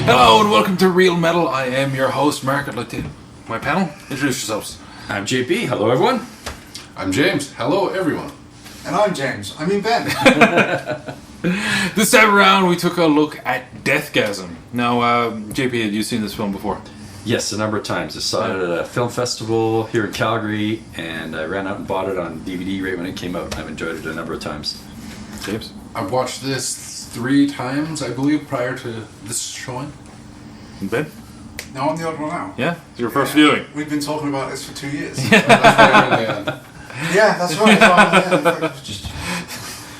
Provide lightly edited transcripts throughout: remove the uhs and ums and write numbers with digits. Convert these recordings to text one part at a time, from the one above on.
Hello and welcome to Real Metal. I am your host, Mark. I'd like to my panel. Introduce yourselves. I'm JP. Hello, everyone. I'm James. Hello, everyone. And I'm James. I mean Ben. This time around, we took a look at Deathgasm. Now, JP, had you seen this film before? Yes, a number of times. I saw it at a film festival here in Calgary, and I ran out and bought it on DVD right when it came out. I've enjoyed it a number of times. James? I've watched this 3 times, I believe, prior to this showing. And Ben? No, I'm the odd one out. Yeah? It's your first viewing. We've been talking about this for 2 years. That's right, Yeah, that's right.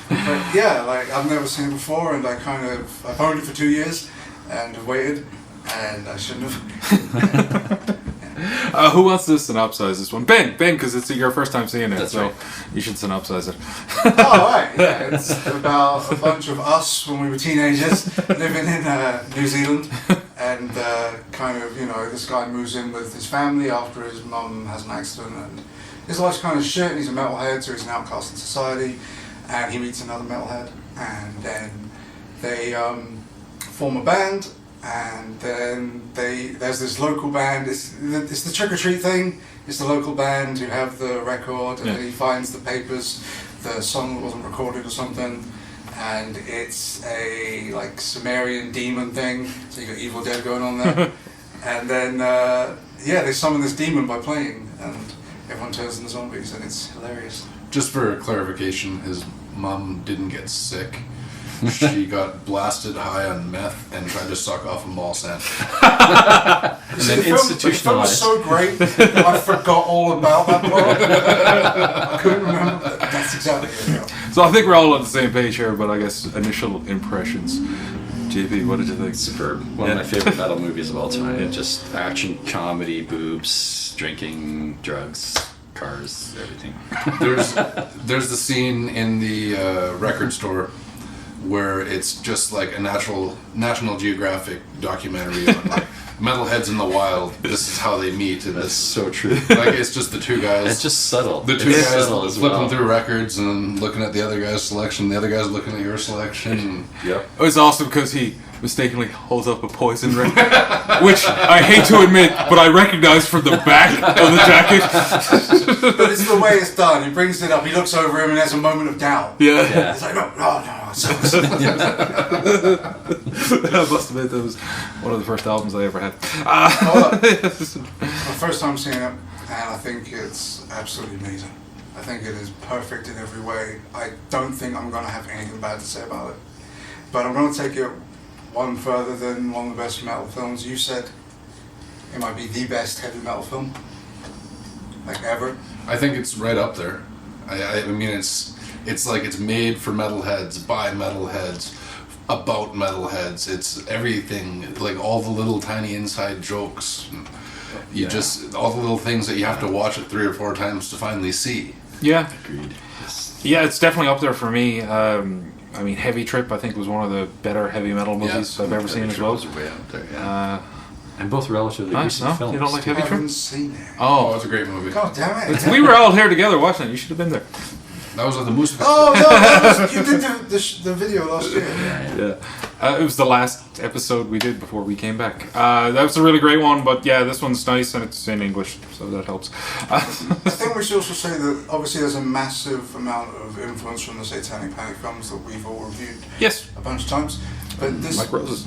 But yeah, like I've never seen it before, and I've owned it for 2 years, and have waited, and I shouldn't have. Who wants to synopsize this one? Ben, because it's your first time seeing it, That's so right. you should synopsize it. Oh, right, yeah, it's about a bunch of us when we were teenagers living in New Zealand, and this guy moves in with his family after his mum has an accident, and his life's kind of shit, and he's a metalhead, so he's an outcast in society, and he meets another metalhead, and then they form a band. And then there's this local band. It's the trick or treat thing. It's the local band who have the record, and then he finds the papers, the song wasn't recorded or something, and it's a like Sumerian demon thing. So you got Evil Dead going on there, and then they summon this demon by playing, and everyone turns into zombies, and it's hilarious. Just for clarification, his mom didn't get sick. She got blasted high on meth and tried to suck off a mall sand. And then The film was institutionalized. so great, I forgot all about that part. I couldn't remember, but that's exactly it. Yeah. So I think we're all on the same page here, but I guess initial impressions. JP, what did you think? Superb. One of my favorite metal movies of all time. Just action, comedy, boobs, drinking, drugs, cars, everything. There's the scene in the record store where it's just like a National Geographic documentary on like metalheads in the wild. This is how they meet, and That's so true. like it's just the two guys. It's just subtle. The two It's guys subtle as flipping well. through records and looking at the other guy's selection. The other guy's looking at your selection. And Yep. It was awesome because he mistakenly holds up a Poison record, which I hate to admit, but I recognize from the back of the jacket. But it's the way it's done. He brings it up, he looks over him, and there's a moment of doubt. Yeah. It's like, no, it sucks. I must admit, that was one of the first albums I ever had. It's my first time seeing it, and I think it's absolutely amazing. I think it is perfect in every way. I don't think I'm going to have anything bad to say about it. But I'm going to take it one further than one of the best metal films. You said it might be the best heavy metal film, like ever. I think it's right up there. I mean, it's like it's made for metalheads, by metalheads, about metalheads. It's everything, like all the little tiny inside jokes. Just all the little things that you have to watch it 3 or 4 times to finally see. Yeah. Agreed. Yes. Yeah, it's definitely up there for me. I mean, Heavy Trip, I think, was one of the better heavy metal movies I've ever seen as well. Way out there, yeah. And both relatively Nice, recent no? films. You don't like too. I Heavy Trip? haven't seen it. Oh, Oh, it's a great movie. God damn it. we were all here together watching it. You should have been there. That was at the Moose Oh, Festival. no, you did the video last year. Yeah. It was the last episode we did before we came back. That was a really great one, but yeah, this one's nice and it's in English, so that helps. I think we should also say that obviously there's a massive amount of influence from the Satanic Panic films that we've all reviewed Yes, a bunch of times. But this like Roses.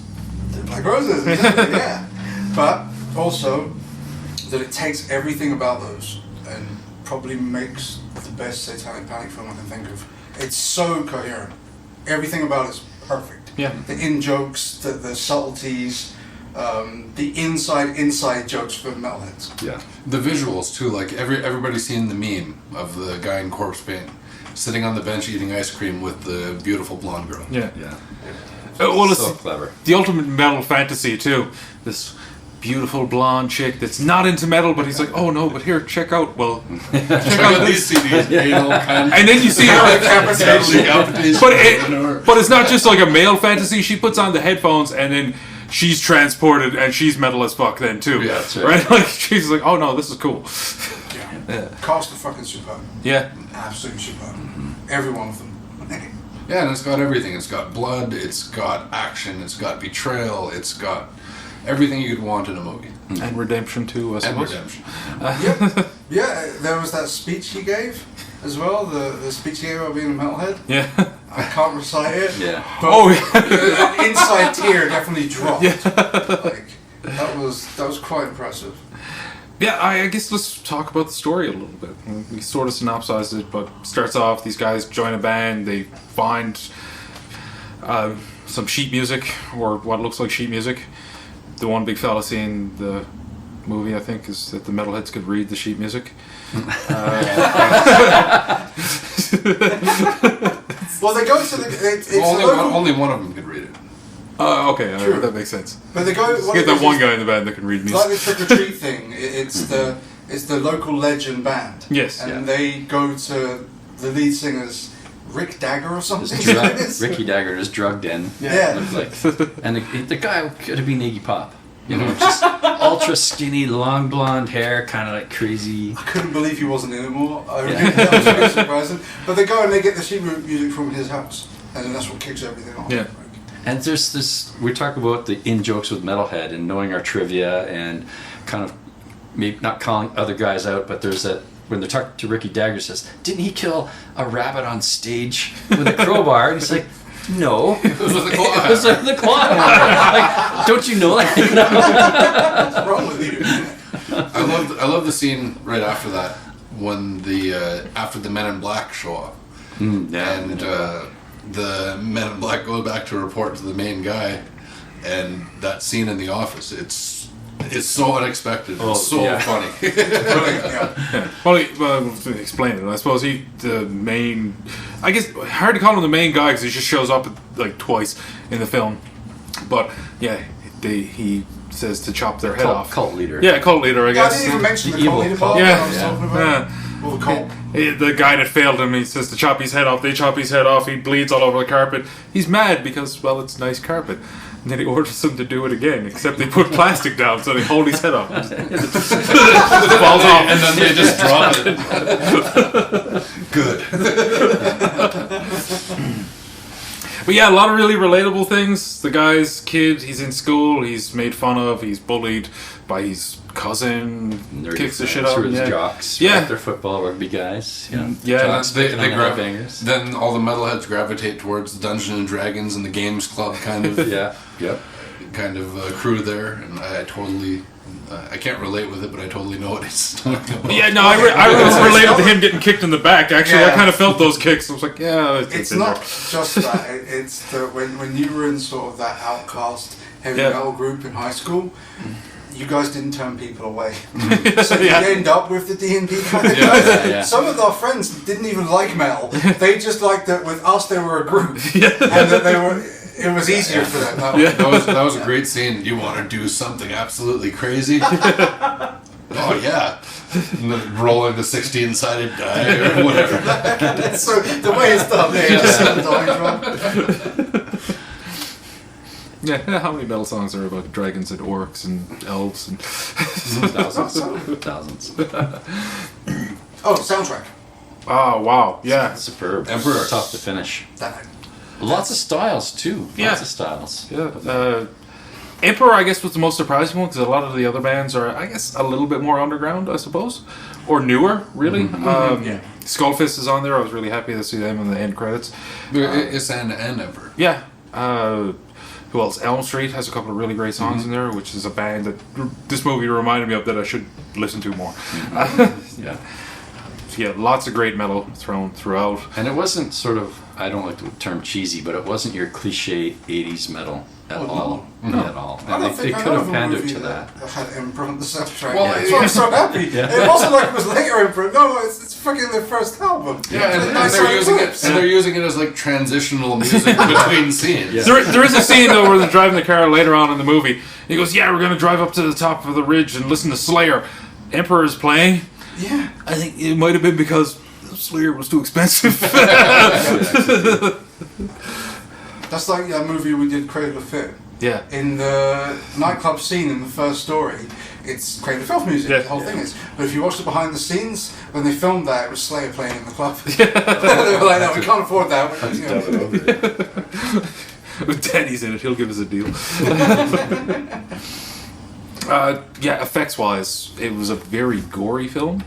Like Roses, exactly, yeah. But also that it takes everything about those and probably makes the best Satanic Panic film I can think of. It's so coherent. Everything about it's perfect. Yeah. The in-jokes, the subtleties, the inside jokes for metalheads. Yeah. The visuals too, like everybody's seen the meme of the guy in corpse paint sitting on the bench eating ice cream with the beautiful blonde girl. Yeah. Yeah. Well, So it's clever. the ultimate metal fantasy, too. This beautiful blonde chick that's not into metal, but he's like, oh no, but here, check out, well, Check out these CDs, anal cunt. and then you see her, Decapitation. but it's not just like a male fantasy. She puts on the headphones and then she's transported and she's metal as fuck then too. Yeah, that's right. Right? Like she's like, oh no, this is cool. Yeah. Cast are fucking superb. Yeah. Absolutely superb. Every one of them. Yeah, and it's got everything. It's got blood, it's got action, it's got betrayal, it's got everything you'd want in a movie. And redemption too, I And suppose. redemption. Yeah, there was that speech he gave as well. The speech he gave about being a metalhead. Yeah. I can't recite it. Yeah. But Oh, yeah. an inside tear definitely dropped. Yeah. Like that was quite impressive. Yeah, I guess let's talk about the story a little bit. We sort of synopsized it, but starts off, these guys join a band, they find some sheet music, or what looks like sheet music. The one big fallacy in the movie, I think, is that the metalheads could read the sheet music. Well, they go to the. It's the local, Only one of them could read it. Okay, True. that makes sense. but they go. Let's get that one guy in the band that can read It's like music. the trick or treat thing. It's the local legend band. Yes. And Yeah. they go to the lead singer's Rick Dagger or something. This drug, Ricky Dagger is drugged in. Yeah. Looked like, and the guy could have been Iggy Pop. You know, just ultra skinny, long blonde hair, kind of like crazy. I couldn't believe he wasn't in it more. I Yeah. really, that was very surprising. But they go and they get the sheet music from his house, and then that's what kicks everything off. Yeah. And there's this, we talk about the in-jokes with Metalhead and knowing our trivia and kind of maybe not calling other guys out, but there's that, when they're talking to Ricky Dagger, says, didn't he kill a rabbit on stage with a crowbar? And he's like, no. It was with the claw. It was like the claw. Like, don't you know that? What's wrong with you? I love the scene right after that when after the Men in Black show up. And the Men in Black go back to report to the main guy, and that scene in the office, it's so unexpected. Oh, It's so yeah. funny. Brilliant, yeah. Well, to explain it, I suppose I guess hard to call him the main guy because he just shows up like twice in the film. But yeah, he says to chop their head off. Cult leader. Yeah, cult leader, I Yeah, I guess. didn't even mention The the cult evil leader cult. part Yeah. that I was talking about. Yeah. Well, the cult. The guy that failed him, he says to chop his head off. They chop his head off. He bleeds all over the carpet. He's mad because, well, it's nice carpet. And then he orders them to do it again, except they put plastic down so they hold his head off. It falls off. And then they just drop it. Good. But yeah, a lot of really relatable things. The guy's kid, he's in school, he's made fun of, he's bullied by his cousin, Nerdy kicks the friends shit out who of are him. his Yeah. jocks. Yeah. Like they're football, rugby guys. You know. Yeah, They Picking on grab. headbangers. Then all the metalheads gravitate towards the Dungeons and Dragons and the Games Club kind of Yeah. Yep. crew there, and I totally. I can't relate with it, but I totally know what it's talking about. yeah, no, I related to him getting kicked in the back. Actually, I Yeah. kind of felt those kicks. I was like, yeah, It's in not there. just that. It's that when you were in sort of that outcast heavy Yeah. metal group in high school, you guys didn't turn people away. So you Yeah. end up with the D&D kind of Yeah, guys. yeah, yeah. Some of our friends didn't even like metal. They just liked that with us they were a group. And that they were. It was easier for them. That way. That was a great scene. You want to do something absolutely crazy? Oh yeah, rolling the 16-sided die or whatever. So the way it's done, they just set the dice wrong. Yeah, how many metal songs are about dragons and orcs and elves and Thousands. Oh, soundtrack. oh wow, yeah, Superb. Emperor. Top to finish. That Lots of styles too. Yeah. Lots of styles. yeah. Emperor, I guess, was the most surprising one because a lot of the other bands are, I guess, a little bit more underground, I suppose, or newer, really. Yeah. Skullfist is on there. I was really happy to see them in the end credits. It's an Emperor. Yeah. Who else? Elm Street has a couple of really great songs in there, which is a band that this movie reminded me of that I should listen to more. Yeah. Yeah, lots of great metal thrown throughout. And it wasn't sort of, I don't like the term cheesy, but it wasn't your cliche 80s metal at Oh, all. no. At all. I And don't they think I could know have of a pandered movie to that. had Emperor on the soundtrack. Well, That's why I'm so happy. Yeah. It wasn't like it was later Emperor. No, it's fucking their first album. Yeah, It's and nice they're song using lyrics. it. And they're using it as like transitional music between scenes. Yeah. There is a scene though where they're driving the car later on in the movie. And he goes, "Yeah, we're gonna drive up to the top of the ridge and listen to Slayer." Emperor's playing. Yeah. I think it might have been because Slayer was too expensive. That's like that movie we did, Cradle of Fear. Yeah. In the nightclub scene in the first story, it's Cradle of Filth music, Yeah. the whole thing is. But if you watch the behind the scenes, when they filmed that, it was Slayer playing in the club. They were like, no, we can't afford that. Let's dub it over there. With Danny's in it, he'll give us a deal. Yeah, effects-wise, it was a very gory film.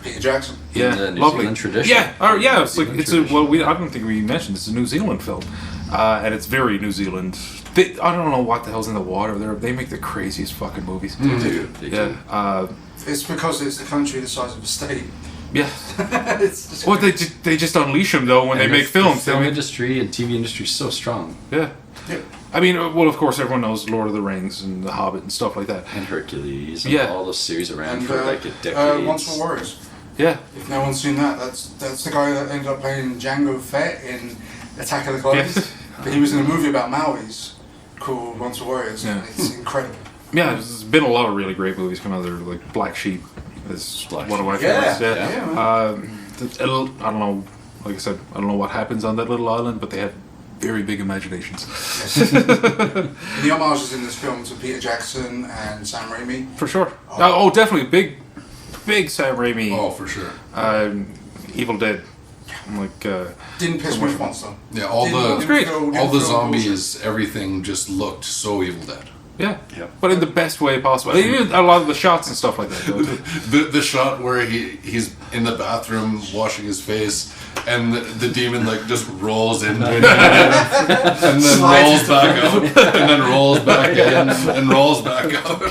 Peter Jackson. Yeah, the New lovely. Zealand tradition. Yeah, it's like Zealand it's a tradition. I don't think we mentioned it's a New Zealand film, and it's very New Zealand. I don't know what the hell's in the water there. They make the craziest fucking movies. They do. They do. Yeah, It's because it's the country the size of a state. yeah. It's just Well, they just unleash them though when And they make the films. film They make, industry and TV industry is so strong. yeah. Yeah. I mean, well, of course, everyone knows Lord of the Rings and The Hobbit and stuff like that. And Hercules and Yeah. all those series around And for like a decade. Once for Warriors. Yeah, If no one's seen that, that's the guy that ended up playing Django Fett in Attack of the Clones. Yeah. But he was in a movie about Maoris called Once for Warriors. Yeah. And it's incredible. yeah. There's been a lot of really great movies come out there, like Black Sheep is Black one of my Sheep. favorites. Yeah, Yeah. man. I don't know. Like I said, I don't know what happens on that little island, but they have very big imaginations. The homages in this film to Peter Jackson and Sam Raimi. For sure. Oh, definitely big Sam Raimi. Oh, for sure. Evil Dead. Like Didn't piss me off once though. Yeah, all Didn't the great. feel- all didn't the feel zombies, everything just looked so Evil Dead. yeah, Yeah. but in the best way possible. Even a lot of the shots and stuff like that. Though, too. The shot where he's in the bathroom washing his face, and the demon like just rolls into it, and then rolls back out, and then rolls back in, and rolls back out.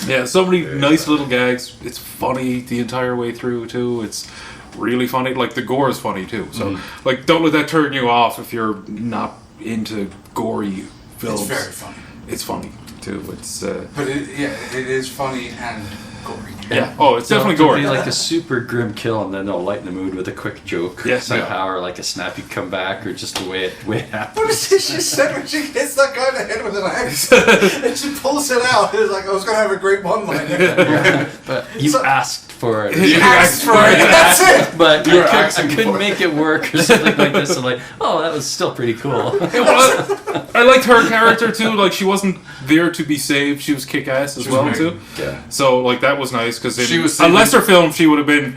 Yeah, so many nice little gags. It's funny the entire way through too. It's really funny. Like the gore is funny too. So like, don't let that turn you off if you're not into gory films. It's very funny. It's funny too. It's But it is funny and gory. yeah. Oh, it's So definitely it'll gory. be like a super grim kill, and then they'll lighten the mood with a quick joke Yeah. somehow, or like a snappy comeback, or just the way it happens. What is this she said when she hits that guy in the head with an axe? And she pulls it out. It's like, I was going to have a great one liner. But you So- asked for it. You Asked for it. That's it. But You were I asking couldn't for it. make it work or something like this. I'm like, oh, that was still pretty cool. Well, I liked her character too. Like she wasn't there to be saved. She was kick ass as She was well great. too. Yeah. So like that was nice because She in was a saving- lesser film she would have been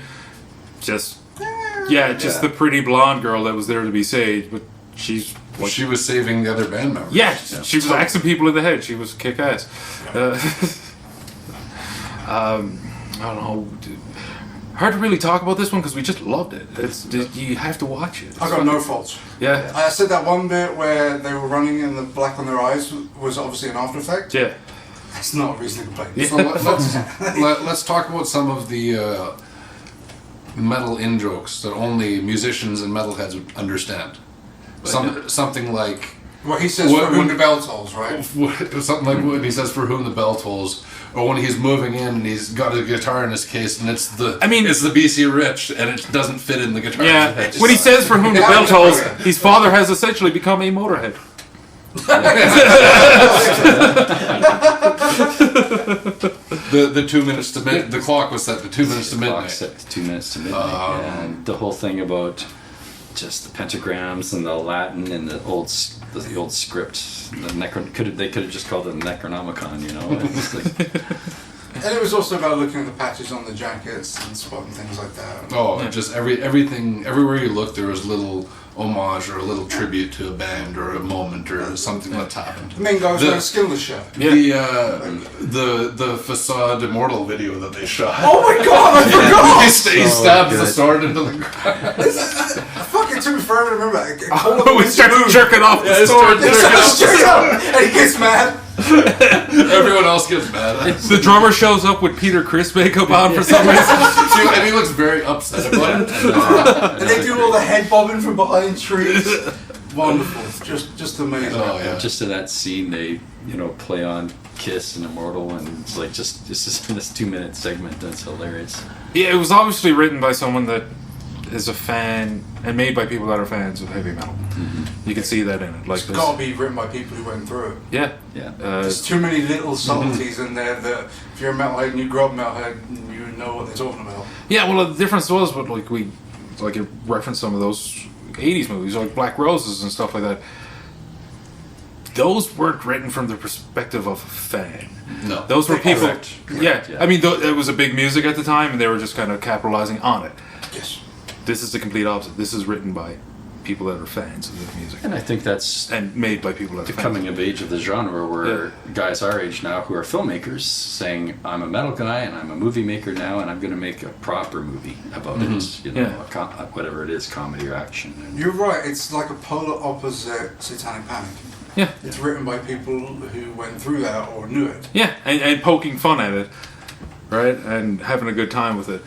just just Yeah. the pretty blonde girl that was there to be saved. But she's like She was saving the other band members. yeah, she was axing people in the head. She was kick ass. I don't know. Hard to really talk about this one because we just loved it. You have to watch it. I got no faults. Yeah, I said that one bit where they were running and the black on their eyes was obviously an after effect. yeah. That's not a reason to complain. Yeah. So let's talk about some of the metal in jokes that only musicians and metalheads would understand. Something like Well, he says What- for whom when- the bell tolls, right? something like when he says "For whom the bell tolls," or when he's moving in and he's got a guitar in his case, and it's the BC Rich, and it doesn't fit in the guitar. Yeah, It's when he just- says for whom the bell tolls, his father has essentially become a motorhead. the 2 minutes to midnight, the clock was set to 2 minutes to Clock midnight. set to 2 minutes to midnight, and the whole thing about just the pentagrams and the Latin and the old script. They could have just called it the Necronomicon, you know. It's like, And it was also about looking at the patches on the jackets and spotting things like that. Oh, just everything. Everywhere you looked, there was a little homage or a little tribute to a band or a moment or something that's happened. The main guy was The- wearing a skinless shirt. Yeah. The facade immortal video that they shot. Oh my god, I forgot! he So stabs the good. sword into the ground. Fucking took me forever to remember that. Oh, we started jerking off the Yeah, it's sword. Straight up! And he gets mad. Everyone else gets mad. The drummer shows up with Peter Criss makeup on for some reason. And he looks very upset about it. And they do all the head bobbing from behind trees. Wonderful. Just amazing. Oh yeah. just in that scene, they play on Kiss and Immortal, and it's like just in this 2-minute segment. That's hilarious. Yeah, it was obviously written by someone that is a fan and made by people that are fans of heavy metal. You can see that in it. Like It's this. got to be written by people who went through it. Yeah. Yeah. There's too many little subtleties in there that if you're a metalhead and you grow up metalhead, you know what they're talking about. Yeah, well, the difference was, but it referenced some of those 80s movies, like Black Roses and stuff like that. those weren't written from the perspective of a fan. No. Those were people. Correct. Yeah. Yeah. I mean, it was a big music at the time, and they were just kind of capitalizing on it. Yes. This is the complete opposite. This is written by people that are fans of the music And I think that's and made by people that the are fans. coming of age of the genre, where guys our age now who are filmmakers saying, I'm a metal guy and I'm a movie maker now, and I'm going to make a proper movie about it. You know, Yeah. whatever it is, comedy or action. And You're right. It's like a polar opposite Satanic Panic. Yeah. It's written by people who went through that or knew it. Yeah, and poking fun at it, right, and having a good time with it.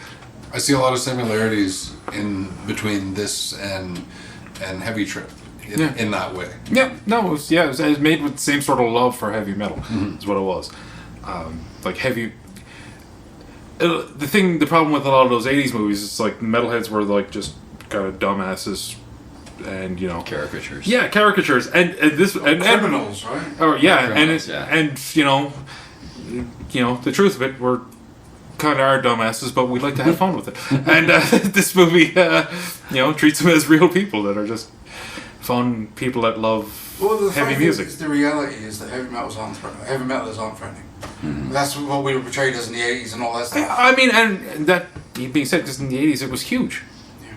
I see a lot of similarities in between this and Heavy Trip in that way. Yeah, no, it was made with the same sort of love for heavy metal. Is what it was. Like heavy. The problem with a lot of those '80s movies is like metalheads were like just kind of dumbasses, and you know, caricatures. yeah, caricatures, and this and Criminals, right? oh yeah, Criminals, and you know, the truth of it, we're kind of are dumbasses, but we like to have fun with it. And this movie, you know, treats them as real people that are just fun people that love heavy music. The reality is that heavy metalers aren't threatening. That's what we were portrayed as in the 80s and all that stuff. I mean, and that being said, because in the 80s it was huge.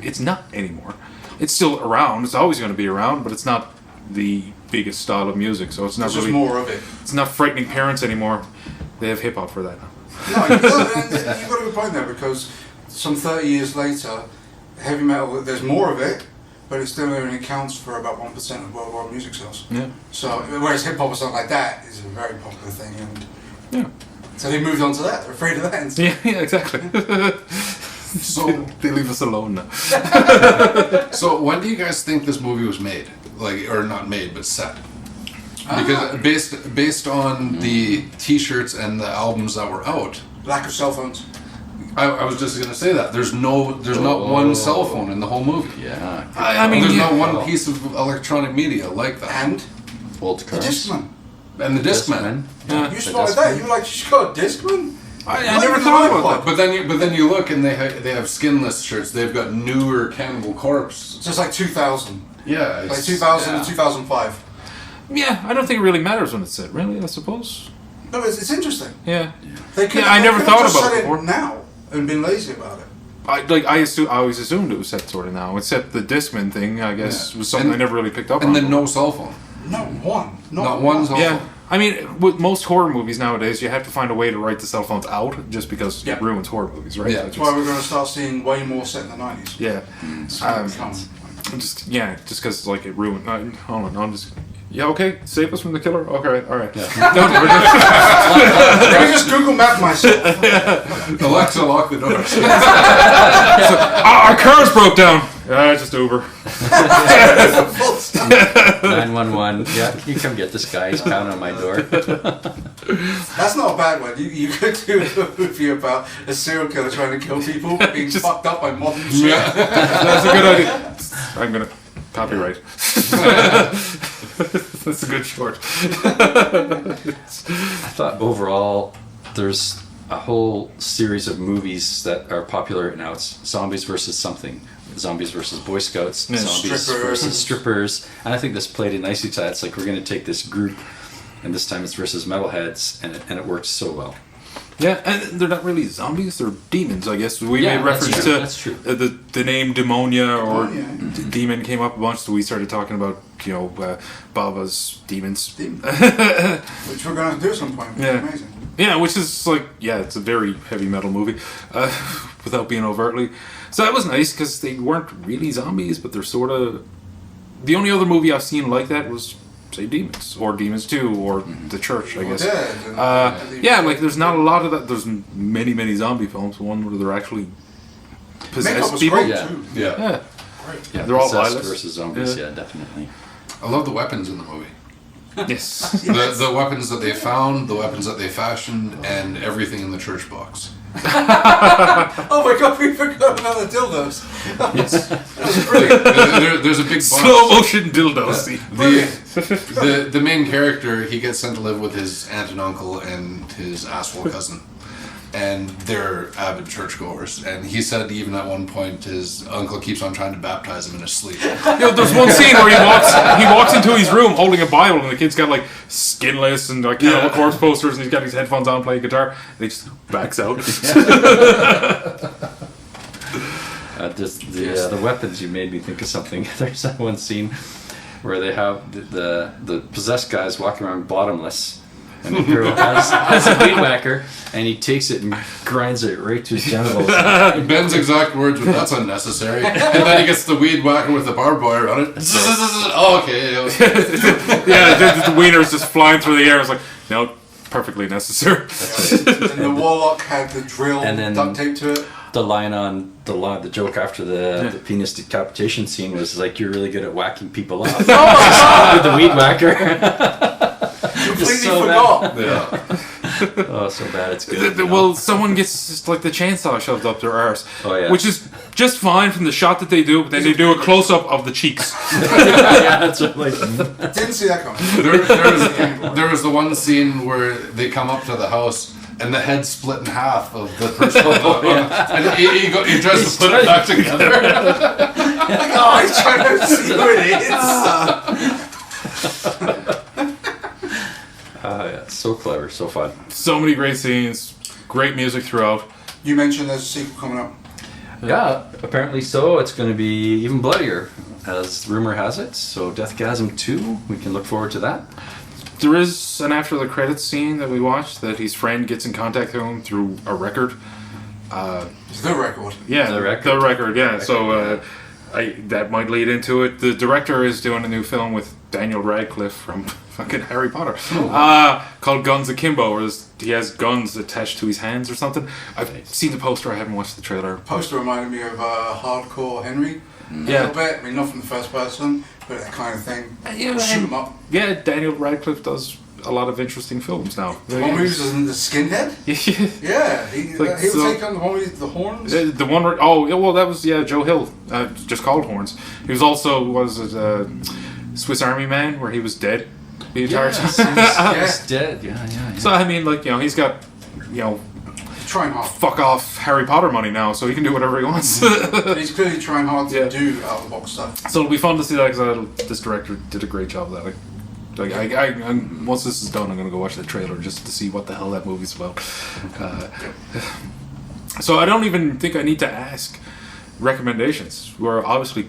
It's not anymore. It's still around. It's always going to be around, but it's not the biggest style of music. So it's not There's really just more of it. It's not frightening parents anymore. They have hip hop for that now. No, you've got a good point there, because some 30 years later, heavy metal, there's more of it, but it still only accounts for about 1% of worldwide music sales. Yeah. So, whereas hip hop or something like that is a very popular thing, and Yeah. so they moved on to that. They're afraid of that. And Yeah, exactly. So they leave us alone now. So when do you guys think this movie was made? Like, or not made, but set? Because based on the T-shirts and the albums that were out, lack of cell phones. I was just gonna say that there's not one cell phone in the whole movie. Yeah. I mean, There's yeah. not one piece of electronic media like that. And Old the cars. Discman. And the Discman. Yeah. You spotted that. You were like, you got a Discman? I never thought about that. But then you look and they have skinless shirts. They've got newer Cannibal Corpse. Just like 2000. Yeah, Like 2000 yeah. and 2005. Yeah, I don't think it really matters when it's said. Really, I suppose. No, it's interesting. Yeah. They could, Yeah, I they never could've thought just about said it before. now and been lazy about it. I always assumed it was set sort of now. Except the Discman thing, I guess, Yeah. was something And- I never really picked up on. And then no cell phone. Not one. Not one cell Yeah. phone. I mean, with most horror movies nowadays, you have to find a way to write the cell phones out, just because Yeah. it ruins horror movies, right? Yeah. Like That's why we're going to start seeing way more set in the 90s. yeah. It's gonna come. Just because like it ruined. Hold on, I'm just. Yeah, okay. Save us from the killer. Okay, all right. Let me just Google Map myself. Alexa, lock the doors. Our cars broke down. Just Uber. 911. Yeah, you come get this guy. He's pounding on my door. That's not a bad one. You could do a movie about a serial killer trying to kill people being fucked up by modern shit. Yeah. That's a good idea. I'm gonna copyright. That's a good short. I thought overall, there's a whole series of movies that are popular now. It's zombies versus something. Zombies versus Boy Scouts, Yeah. zombies Strippers. versus strippers, and I think this played in nicely to that. It's like we're going to take this group, and this time it's versus metalheads, and it works so well. Yeah, and they're not really zombies; they're demons. I guess we Yeah, made that's reference true, to that's true. The name demonia or Demonia. demon came up a bunch, so we started talking about Baba's demons. Which we're going to do at some point. Which Yeah. is amazing. Yeah, which is like it's a very heavy metal movie, without being overtly. So that was nice because they weren't really zombies, but they're sort of. The only other movie I've seen like that was say Demons or Demons 2 or The Church, I Evil guess. Dead and- Yeah, like there's not a lot of that. There's many zombie films. One where they're actually Makeup possessed was people. great Yeah. too. Yeah. Yeah, Great. Yeah, They're all possessed eyeless. versus zombies. Yeah. Yeah, definitely. I love the weapons in the movie. yes. The weapons that they found, the weapons that they fashioned, and everything in the church box. Oh my god, we forgot about the dildos. It's brilliant. There's a big box. Slow motion dildos. The main character, he gets sent to live with his aunt and uncle and his asshole cousin. and they're avid churchgoers. And he said even at one point his uncle keeps on trying to baptize him in his sleep. There's one scene where he walks into his room holding a Bible, and the kid's got like Skinless and like Cannibal Corpse posters, and he's got his headphones on playing guitar, and he just backs out. The weapons, you made me think of something. There's that one scene where they have the possessed guys walking around bottomless, and the hero has a weed whacker, and he takes it and grinds it right to his genitals. Ben's exact words were, "That's unnecessary." And then he gets the weed whacker with the barbed wire on it. Oh, okay. The wiener's just flying through the air. It's like, no, perfectly necessary. And the warlock had the drill And then- duct tape to it. The joke after the penis decapitation scene was like, "You're really good at whacking people off." With the weed whacker. Completely so forgot. Yeah. Oh, so bad it's good. Well, someone gets just like the chainsaw shoved up their arse. Oh, yeah. Which is just fine from the shot that they do, but then they do a close up of the cheeks. Yeah, that's what, like. Didn't see that coming. There was the one scene where they come up to the house and the head's split in half of the person. And he tries to put it back together. Oh, he's trying to see what it is. Yeah, so clever, so fun. So many great scenes, great music throughout. You mentioned there's a sequel coming up. Yeah, apparently so. It's going to be even bloodier, as rumor has it. So Deathgasm 2, we can look forward to that. There is an after the credits scene that we watched that his friend gets in contact with him through a record. The record. Yeah, The record. The record, yeah. So that might lead into it. The director is doing a new film with Daniel Radcliffe from fucking Harry Potter called Guns Akimbo, where he has guns attached to his hands or something. I've seen the poster, I haven't watched the trailer. Poster reminded me of Hardcore Henry. A Yeah. little bit. I mean, not from the first person, but that kind of thing. Yeah, Shoot 'em up. Yeah, Daniel Radcliffe does a lot of interesting films now. The one who's in the skinhead? Yeah, he'll take on the one with the horns. The one where, that was Joe Hill, just called Horns. He was also Swiss Army Man, where he was dead the entire time. He's dead. Yeah. So I mean, he's got Trying hard. fuck off Harry Potter money now, so he can do whatever he wants. He's clearly trying hard to Yeah. do out of the box stuff. So it'll be fun to see that, because this director did a great job of that. Once this is done, I'm going to go watch the trailer just to see what the hell that movie's about. So I don't even think I need to ask recommendations. We're obviously,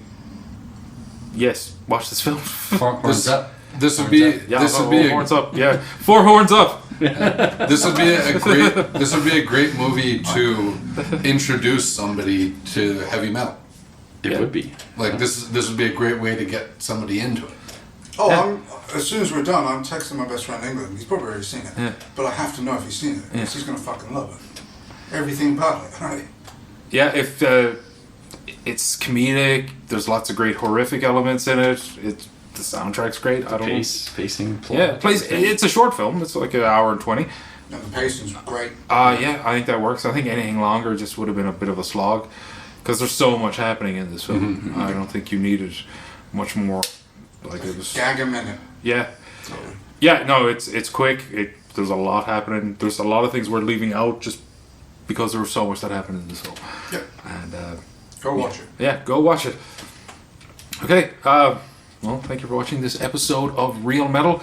yes, watch this film. Horns up. This would be horns up. Yeah, 4 horns up. This would be a great movie to introduce somebody to heavy metal. It would be. Like this would be a great way to get somebody into it. Oh, Yeah. as soon as we're done, I'm texting my best friend in England. He's probably already seen it. Yeah. But I have to know if he's seen it, because he's going to fucking love it. Everything about it, right? Yeah, if it's comedic, there's lots of great horrific elements in it. The soundtrack's great. I don't Pacing, plot. Yeah, it's a short film. It's like an hour and 20. And the pacing's great. Yeah, I think that works. I think anything longer just would have been a bit of a slog, because there's so much happening in this film. I don't think you needed much more. Like it was. Gag a minute. Yeah. Yeah. No, it's quick. There's a lot happening. There's a lot of things we're leaving out just because there was so much that happened in this film. Yeah. And Go watch it. yeah, go watch it. Okay. Well, thank you for watching this episode of Real Metal.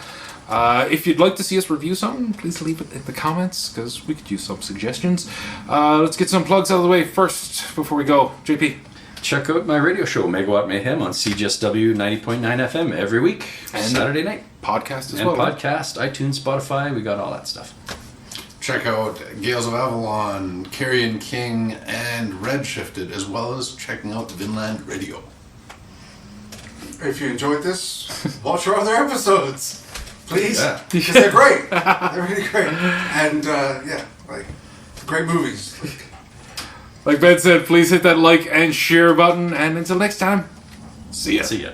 If you'd like to see us review something, please leave it in the comments, because we could use some suggestions. Let's get some plugs out of the way first before we go. JP. Check out my radio show, Megawatt Mayhem, on CGSW 90.9 FM every week, And Saturday night. Podcast as And well. podcast, iTunes, Spotify, we got all that stuff. Check out Gales of Avalon, Carrion King, and Redshifted, as well as checking out Vinland Radio. If you enjoyed this, watch our other episodes. Please. Yeah. Because they're great. They're really great. And, great movies. Like Ben said, please hit that like and share button. And until next time, see ya. See ya.